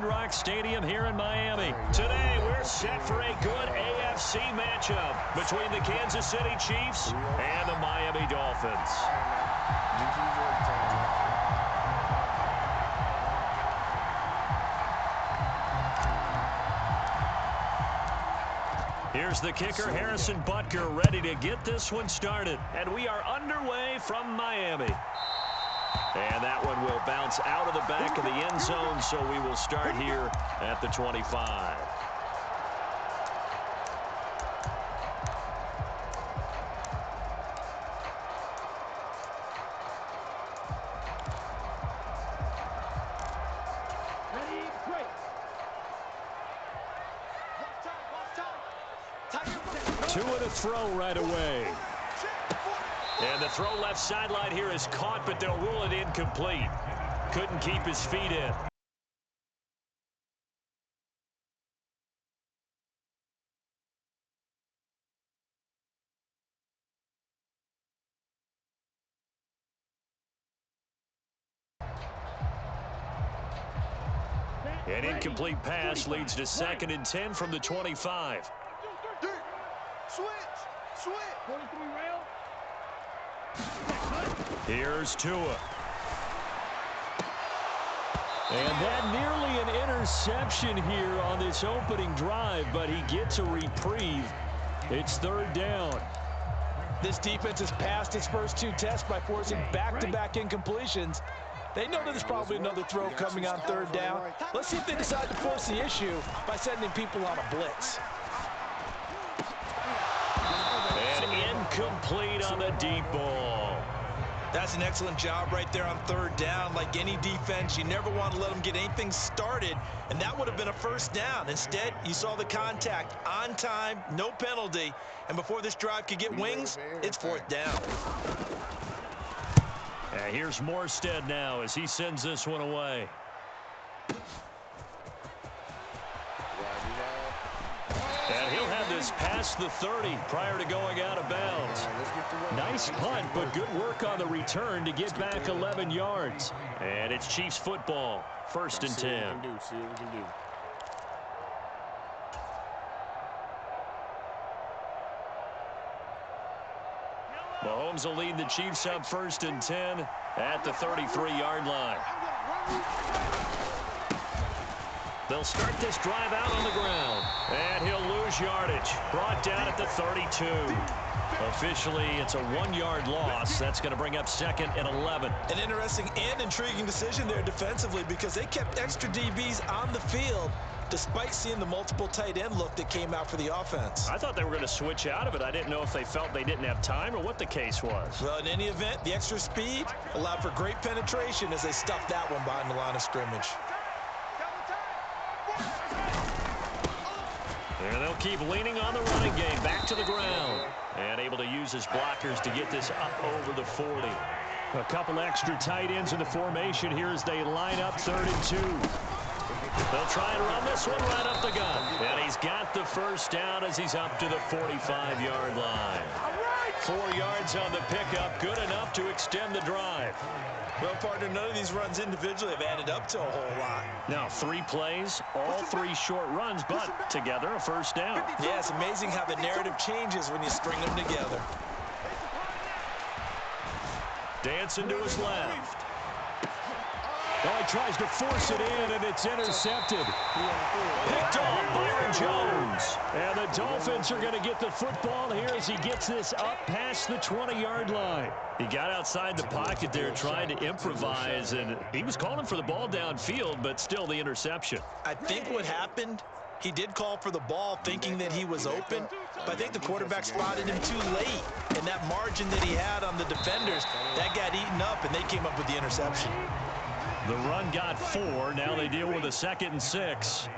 Hard Rock Stadium here in Miami. Today, we're set for a good AFC matchup between the Kansas City Chiefs and the Miami Dolphins. Here's the kicker, Harrison Butker, ready to get this one started. And we are underway from Miami. And that one will bounce out of the back of the end zone, so we will start here at the 25. Two and a throw right away. And the throw left sideline here is caught, but they'll rule it incomplete. Couldn't keep his feet in. An incomplete pass leads to 2nd and 10 from the 25. Switch. 43 rail. Here's Tua. And that nearly an interception here on this opening drive, but he gets a reprieve. It's 3rd down. This defense has passed its first 2 tests by forcing back-to-back incompletions. They know that there's probably another throw coming on 3rd down. Let's see if they decide to force the issue by sending people on a blitz. And incomplete on the deep ball. That's an excellent job right there on 3rd down. Like any defense, you never want to let them get anything started, and that would have been a 1st down. Instead, you saw the contact on time, no penalty, and before this drive could get wings, it's 4th down. And here's Morstead now as he sends this one away. And he'll have this past the 30 prior to going out of bounds. Nice punt, but good work on the return to get back 11 yards. And it's Chiefs football, 1st and 10. See what we can do. Mahomes will lead the Chiefs up 1st and 10 at the 33-yard line. They'll start this drive out on the ground. And he'll lose yardage. Brought down at the 32. Officially, it's a 1-yard loss. That's going to bring up 2nd and 11. An interesting and intriguing decision there defensively because they kept extra DBs on the field despite seeing the multiple tight end look that came out for the offense. I thought they were going to switch out of it. I didn't know if they felt they didn't have time or what the case was. Well, in any event, the extra speed allowed for great penetration as they stuffed that one behind the line of scrimmage. And they'll keep leaning on the running game. Back to the ground. And able to use his blockers to get this up over the 40. A couple extra tight ends in the formation here as they line up 3rd and 2. They'll try and run this one right up the gut. And he's got the 1st down as he's up to the 45-yard line. 4 yards on the pickup. Good enough to extend the drive. Well, partner, none of these runs individually have added up to a whole lot. Now 3 plays, all 3 short runs, but together a 1st down. Yeah, it's amazing how the narrative changes when you string them together. Dancing to his left. Oh, he tries to force it in, and it's intercepted. Picked off Byron Jones. And the Dolphins are going to get the football here as he gets this up past the 20-yard line. He got outside the pocket there trying to improvise, and he was calling for the ball downfield, but still the interception. I think what happened, he did call for the ball thinking that he was open, but I think the quarterback spotted him too late. And that margin that he had on the defenders, that got eaten up, and they came up with the interception. The run got 4. Now they deal with a 2nd and 6.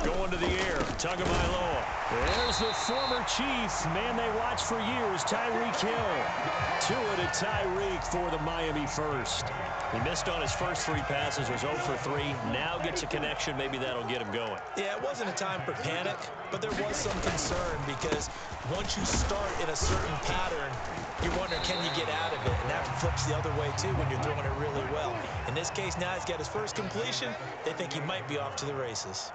Going to the air. Tagovailoa. There's the former Chief. Man they watched for years, Tyreek Hill. To Tyreek for the Miami first. He missed on his first 3 passes, was 0 for 3. Now gets a connection. Maybe that'll get him going. Yeah, it wasn't a time for panic, but there was some concern because once you start in a certain pattern, you're wondering, can you get out of it? And that flips the other way, too, when you're throwing it really well. In this case, now he's got his first completion. They think he might be off to the races.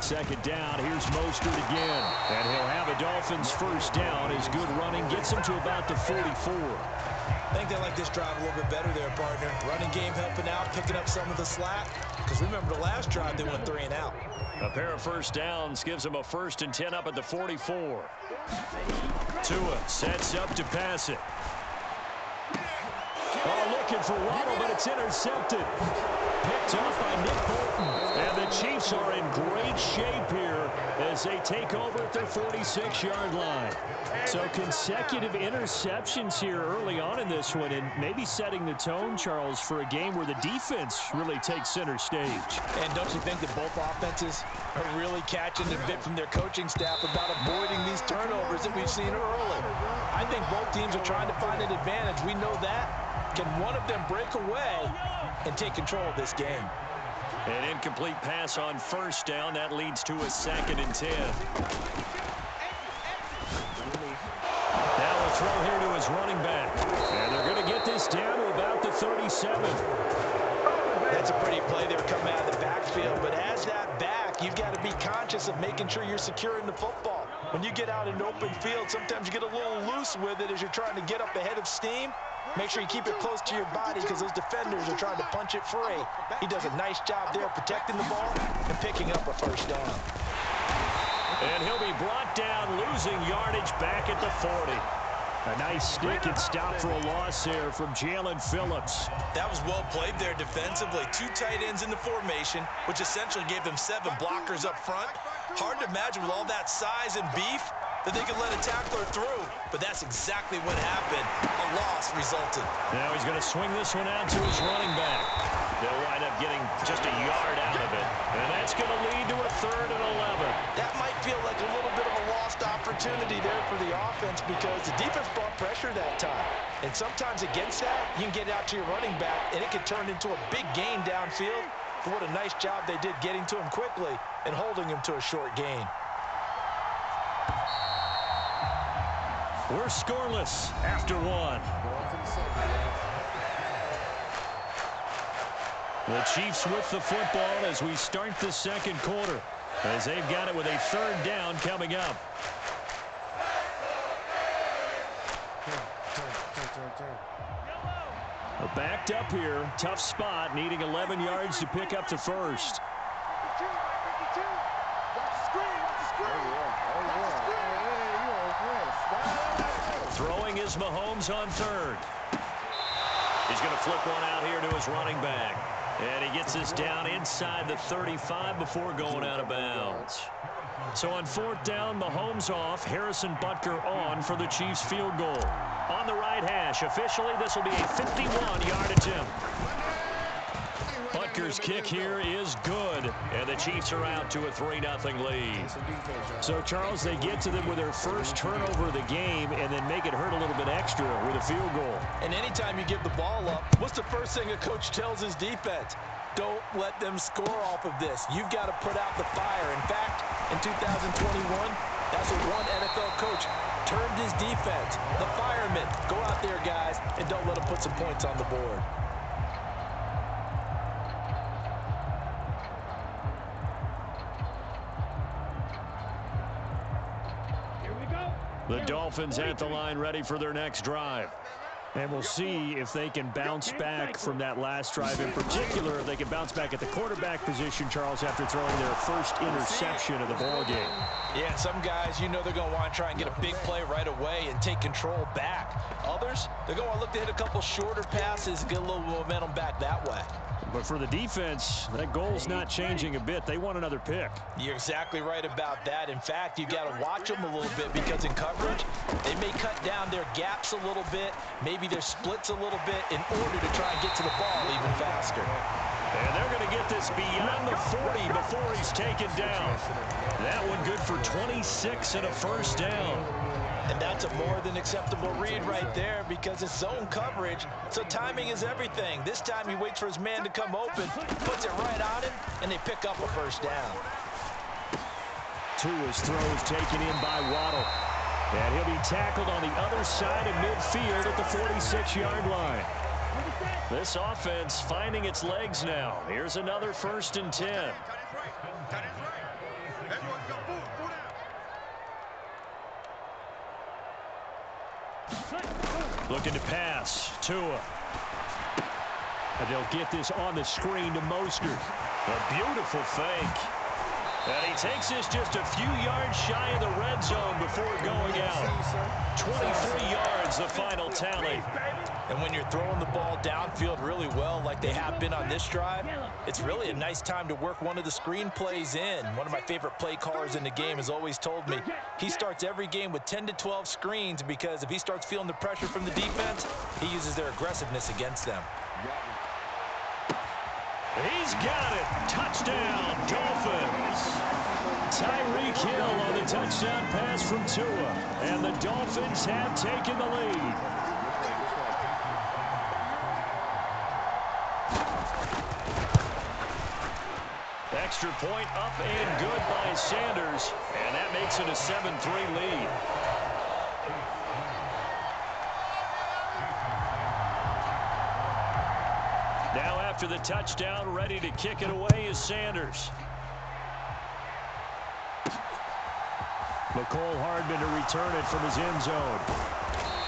Second down, here's Mostert again. And he'll have a Dolphins first down. His good running gets him to about the 44. I think they like this drive a little bit better there, partner. Running game helping out, picking up some of the slack. Because remember the last drive, they went 3 and out. A pair of first downs gives him a 1st and 10 up at the 44. Tua sets up to pass it. Oh, looking for Waddle, but it's intercepted. Picked off by Nick Bolton. And the Chiefs are in great shape here as they take over at their 46-yard line. So consecutive interceptions here early on in this one, and maybe setting the tone, Charles, for a game where the defense really takes center stage. And don't you think that both offenses are really catching the bit from their coaching staff about avoiding these turnovers that we've seen early? I think both teams are trying to find an advantage. We know that. Can one of them break away and take control of this game? An incomplete pass on first down. That leads to a 2nd and 10. Now a throw here to his running back. And they're going to get this down to about the 37. That's a pretty play there coming out of the backfield. But as that back, you've got to be conscious of making sure you're securing the football. When you get out in open field, sometimes you get a little loose with it as you're trying to get up ahead of steam. Make sure you keep it close to your body because those defenders are trying to punch it free. He does a nice job there protecting the ball and picking up a first down. And he'll be brought down, losing yardage back at the 40. A nice stick and stop for a loss there from Jalen Phillips. That was well played there defensively. 2 tight ends in the formation, which essentially gave them 7 blockers up front. Hard to imagine with all that size and beef that they could let a tackler through, but that's exactly what happened. A loss resulted. Now he's going to swing this one out to his running back. They'll wind up getting just a yard out of it, and that's going to lead to a 3rd and 11. That might feel like a little bit of a lost opportunity there for the offense because the defense brought pressure that time. And sometimes against that, you can get out to your running back, and it can turn into a big gain downfield. But what a nice job they did getting to him quickly and holding him to a short gain. We're scoreless after 1. The Chiefs with the football as we start the 2nd quarter, as they've got it with a 3rd down coming up. Backed up here, tough spot, needing 11 yards to pick up the first. Throwing is Mahomes on 3rd. He's going to flip one out here to his running back. And he gets this down inside the 35 before going out of bounds. So on 4th down, Mahomes off, Harrison Butker on for the Chiefs field goal. On the right hash, officially this will be a 51-yard attempt. Butker's kick here is good, and the Chiefs are out to a 3-0 lead. So, Charles, they get to them with their first turnover of the game and then make it hurt a little bit extra with a field goal. And anytime you give the ball up, what's the first thing a coach tells his defense? Don't let them score off of this. You've got to put out the fire. In fact, in 2021, that's what one NFL coach termed his defense. The firemen. Go out there, guys, and don't let them put some points on the board. The Dolphins at the line ready for their next drive. And we'll see if they can bounce back from that last drive in particular. If they can bounce back at the quarterback position, Charles, after throwing their first interception of the ball game. Yeah, and some guys, you know they're going to want to try and get a big play right away and take control back. Others, they're going to look to hit a couple shorter passes and get a little momentum back that way. But for the defense, that goal's not changing a bit. They want another pick. You're exactly right about that. In fact, you got to watch them a little bit because in coverage, they may cut down their gaps a little bit, maybe their splits a little bit in order to try and get to the ball even faster. And they're going to get this beyond the 40 before he's taken down. That one good for 26 and a first down. And that's a more than acceptable read right there because it's zone coverage, so timing is everything. This time he waits for his man to come open, puts it right on him, and they pick up a first down. Tua's throws taken in by Waddle. And he'll be tackled on the other side of midfield at the 46-yard line. This offense finding its legs now. Here's another 1st and 10. Looking to pass. Tua. And they'll get this on the screen to Mostert. A beautiful fake. And he takes this just a few yards shy of the red zone before going out. 23 yards, the final tally. And when you're throwing the ball downfield really well like they have been on this drive, it's really a nice time to work one of the screen plays in. One of my favorite play callers in the game has always told me he starts every game with 10 to 12 screens because if he starts feeling the pressure from the defense, he uses their aggressiveness against them. He's got it. Touchdown, Dolphins. Tyreek Hill on the touchdown pass from Tua. And the Dolphins have taken the lead. Extra point up and good by Sanders. And that makes it a 7-3 lead. Now after the touchdown, ready to kick it away is Sanders. McCole Hardman to return it from his end zone.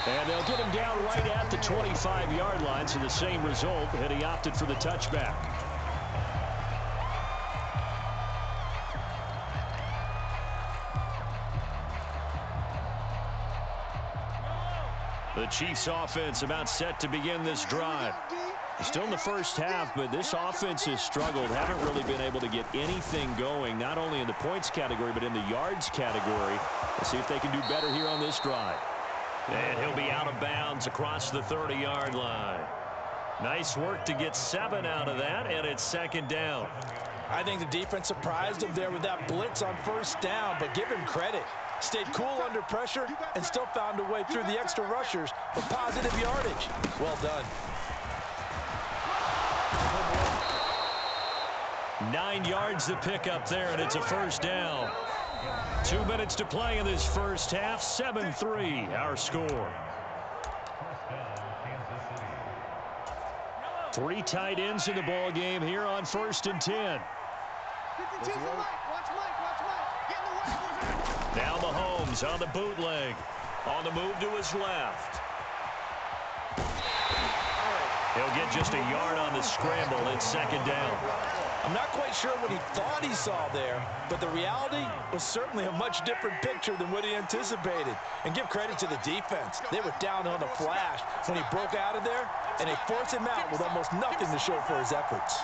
And they'll get him down right at the 25-yard line, so the same result, and he opted for the touchback. The Chiefs offense about set to begin this drive. Still in the first half, but this offense has struggled. Haven't really been able to get anything going, not only in the points category, but in the yards category. Let's see if they can do better here on this drive. And he'll be out of bounds across the 30-yard line. Nice work to get 7 out of that, and it's 2nd down. I think the defense surprised him there with that blitz on 1st down, but give him credit. Stayed cool under pressure and still found a way through the extra rushers for positive yardage. Well done. 9 yards to pick up there, and it's a 1st down. 2 minutes to play in this first half. 7-3 our score. 3 tight ends in the ball game here on 1st and 10. Now Mahomes on the bootleg. On the move to his left. He'll get just a yard on the scramble. It's 2nd down. I'm not quite sure what he thought he saw there, but the reality was certainly a much different picture than what he anticipated. And give credit to the defense. They were down on a flash when he broke out of there, and they forced him out with almost nothing to show for his efforts.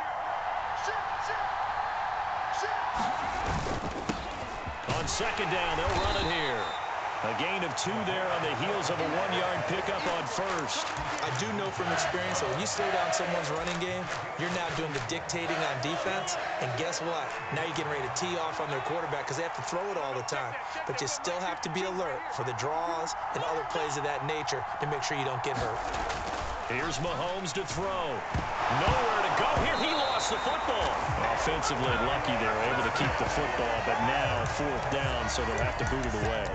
On 2nd down, they'll run it here. A gain of 2 there on the heels of a 1-yard pickup on 1st. I do know from experience that when you slow down someone's running game, you're now doing the dictating on defense. And guess what? Now you're getting ready to tee off on their quarterback because they have to throw it all the time. But you still have to be alert for the draws and other plays of that nature to make sure you don't get hurt. Here's Mahomes to throw. Nowhere to go here. He lost the football. Offensively lucky they were able to keep the football, but now 4th down, so they'll have to boot it away.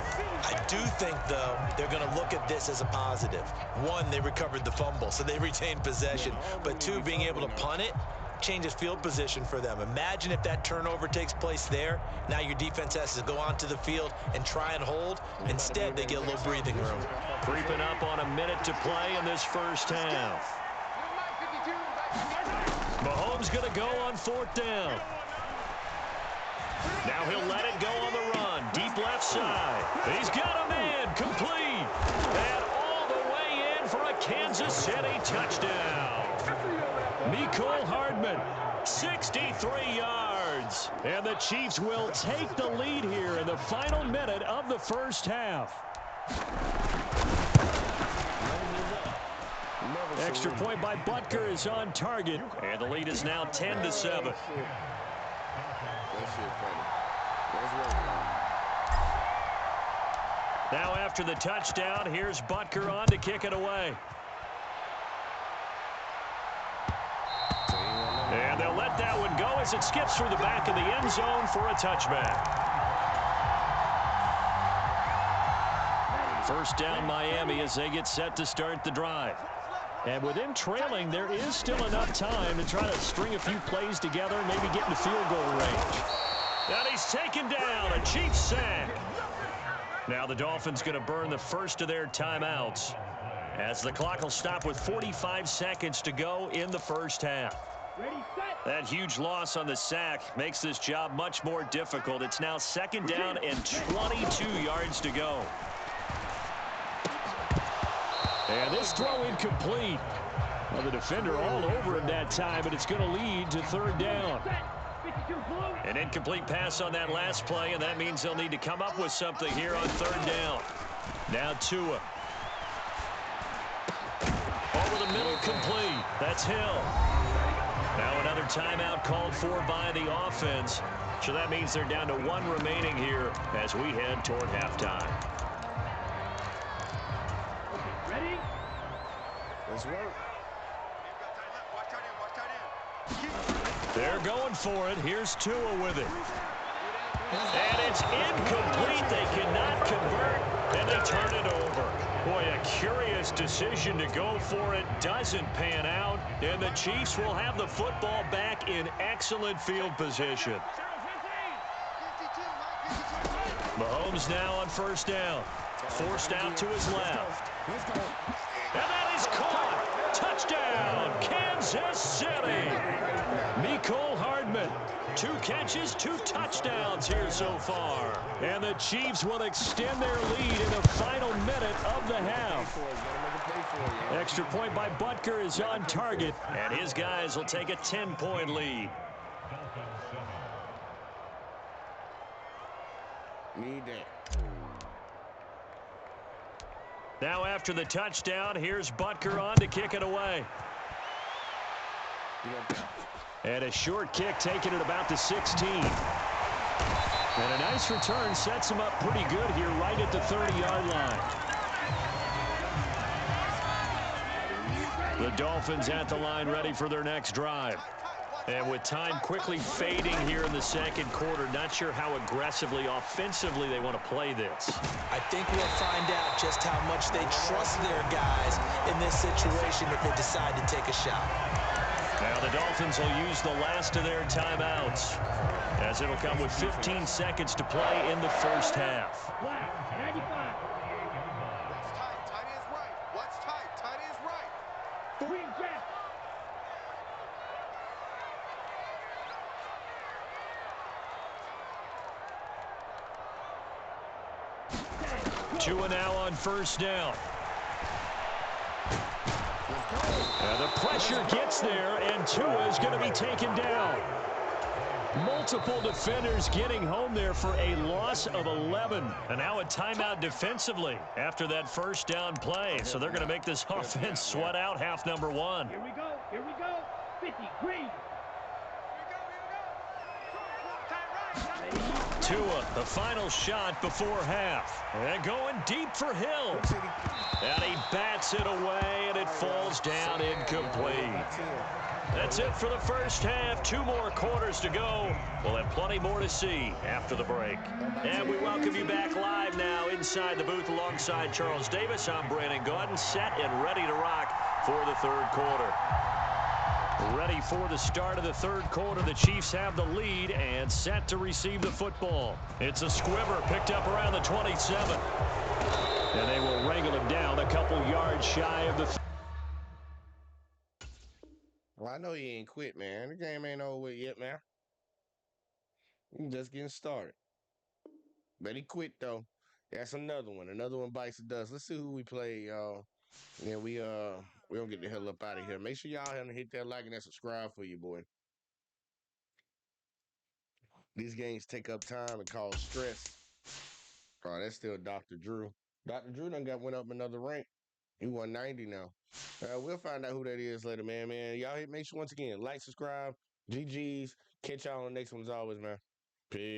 I do think, though, they're going to look at this as a positive. 1, they recovered the fumble, so they retained possession. But 2, being able to punt it changes field position for them. Imagine if that turnover takes place there. Now your defense has to go onto the field and try and hold. Instead, they get a little breathing room. Creeping up on a minute to play in this first half. Mahomes going to go on 4th down. Now he'll let it go on the run. Deep left side. He's got a man. Complete. And all the way in for a Kansas City touchdown. McCole Hardman, 63 yards. And the Chiefs will take the lead here in the final minute of the first half. Extra point by Butker is on target, and the lead is now 10-7. That shit funny. That's right. Now after the touchdown, here's Butker on to kick it away. And they'll let that one go as it skips through the back of the end zone for a touchback. First down Miami as they get set to start the drive. And with them trailing, there is still enough time to try to string a few plays together and maybe get into field goal range. And he's taken down, a Chiefs sack. Now the Dolphins going to burn the first of their timeouts as the clock will stop with 45 seconds to go in the first half. That huge loss on the sack makes this job much more difficult. It's now second down and 22 yards to go. And this throw incomplete. Well, the defender all over him that time, but it's going to lead to third down. An incomplete pass on that last play, and that means they'll need to come up with something here on third down. Now Tua. Over the middle, complete. That's Hill. Now another timeout called for by the offense. So that means they're down to one remaining here as we head toward halftime. Ready? Let's work. They're going for it. Here's Tua with it. And it's incomplete. They cannot convert, and they turn it over. Boy, a curious decision to go for it. Doesn't pan out, and the Chiefs will have the football back in excellent field position. Mahomes now on first down. Forced out to his left. And that is caught. Touchdown, Kansas City. Mecole Hardman. 2 catches, 2 touchdowns here so far. And the Chiefs will extend their lead in the final minute of the half. Extra point by Butker is on target, and his guys will take a 10-point lead. Need that. Now after the touchdown, here's Butker on to kick it away. And a short kick taken at about the 16. And a nice return sets him up pretty good here right at the 30-yard line. The Dolphins at the line ready for their next drive. And with time quickly fading here in the second quarter, not sure how aggressively, offensively they want to play this. I think we'll find out just how much they trust their guys in this situation if they decide to take a shot. Now the Dolphins will use the last of their timeouts, as it'll come with 15 seconds to play in the first half. Black, 95. What's tight? Tight is right. What's tight? Tight is right. Green jack. Tua now on first down. And the pressure gets there, and Tua is going to be taken down. Multiple defenders getting home there for a loss of 11. And now a timeout defensively after that first down play. So they're going to make this offense sweat out half number one. Here we go. Here we go. 50. Green. Tua, the final shot before half. And going deep for Hill. And he bats it away, and it falls down incomplete. That's it for the first half. 2 more quarters to go. We'll have plenty more to see after the break. And we welcome you back live now inside the booth alongside Charles Davis. I'm Brandon Gordon, set and ready to rock for the third quarter. Ready for the start of the third quarter. The Chiefs have the lead and set to receive the football. It's a squibber picked up around the 27. And they will wrangle him down a couple yards shy of the... Well, I know he ain't quit, man. The game ain't over with yet, man. He's just getting started. But he quit, though. That's another one. Another one bites the dust. Let's see who we play, y'all. Yeah, we don't get the hell up out of here. Make sure y'all hit that like and that subscribe for you, boy. These games take up time and cause stress. Oh, that's still Dr. Drew. Dr. Drew done went up another rank. He 190 now. We'll find out who that is later, man. Y'all make sure once again like, subscribe, GGs. Catch y'all on the next one as always, man. Peace.